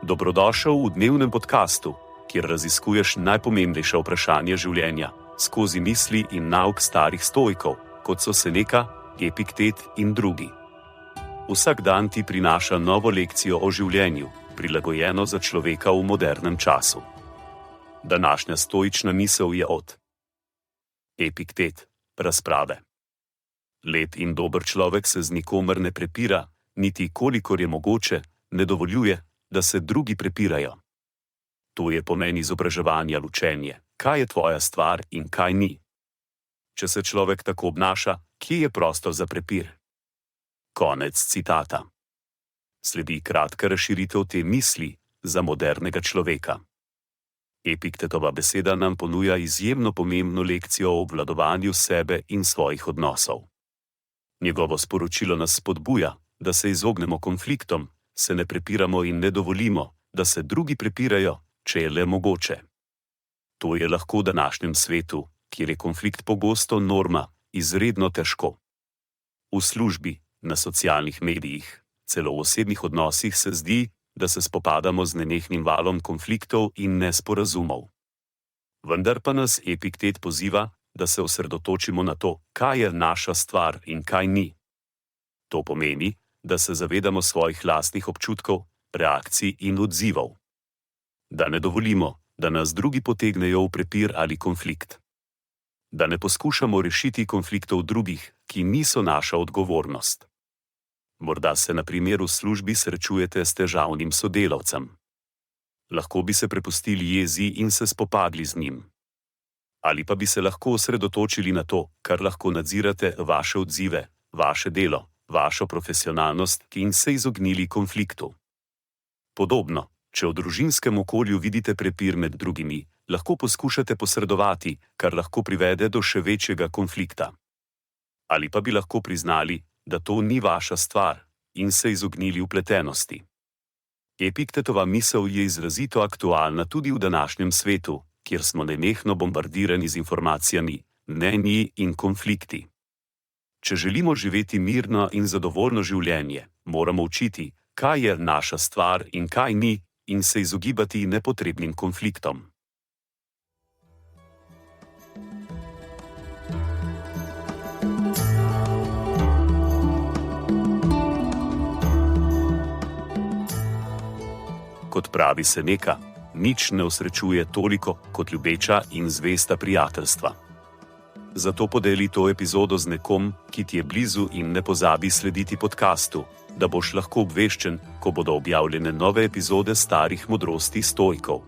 Dobrodošel v dnevnem podkastu, kjer raziskuješ najpomembnejša vprašanja življenja skozi misli in nauk starih stoikov, kot so Seneca, Epiktet in drugi. Vsak dan ti prinaša novo lekcijo o življenju, prilagojeno za človeka v modernem času. Današnja stoična misel je od Epiktet, razprave. Lep in dober človek se z nikomer ne prepira, niti kolikor je mogoče, ne dovoljuje, da se drugi prepirajo. To je pomen izobraževanja učenje, kaj je tvoja stvar in kaj ni. Če se človek tako obnaša, kje je prostor za prepir? Konec citata. Sledi kratka razširitev te misli za modernega človeka. Epiktetova beseda nam ponuja izjemno pomembno lekcijo o obvladovanju sebe in svojih odnosov. Njegovo sporočilo nas spodbuja, da se izognemo konfliktom, se ne prepiramo in ne dovolimo, da se drugi prepirajo, če je le mogoče. To je lahko v današnjem svetu, kjer je konflikt pogosto norma, izredno težko. V službi, na socialnih medijih, celo v osebnih odnosih se zdi, da se spopadamo z nenehnim valom konfliktov in nesporazumov. Vendar pa nas Epiktet poziva, da se osredotočimo na to, kaj je naša stvar in kaj ni. To pomeni, da se zavedamo svojih lastnih občutkov, reakcij in odzivov. Da ne dovolimo, da nas drugi potegnejo v prepir ali konflikt. Da ne poskušamo rešiti konfliktov drugih, ki niso naša odgovornost. Morda se na primer v službi srečujete s težavnim sodelavcem. Lahko bi se prepustili jezi in se spopadli z njim. Ali pa bi se lahko osredotočili na to, kar lahko nadzirate, vaše odzive, vaše delo, vašo profesionalnost in se izognili konfliktu. Podobno, če v družinskem okolju vidite prepir med drugimi, lahko poskušate posredovati, kar lahko privede do še večjega konflikta. Ali pa bi lahko priznali, da to ni vaša stvar, in se izognili vpletenosti. Epiktetova misel je izrazito aktualna tudi v današnjem svetu, kjer smo nenehno bombardirani z informacijami, mnenji in konflikti. Če želimo živeti mirno in zadovoljno življenje, moramo učiti, kaj je naša stvar in kaj ni, in se izogibati nepotrebnim konfliktom. Kot pravi Seneca, nič ne osrečuje toliko kot ljubeča in zvesta prijateljstva. Zato podeli to epizodo z nekom, ki ti je blizu, in ne pozabi slediti podkastu, da boš lahko obveščen, ko bodo objavljene nove epizode starih modrosti stoikov.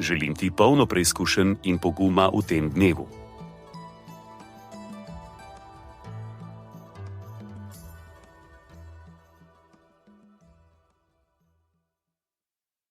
Želim ti polno preizkušenj in poguma v tem dnevu.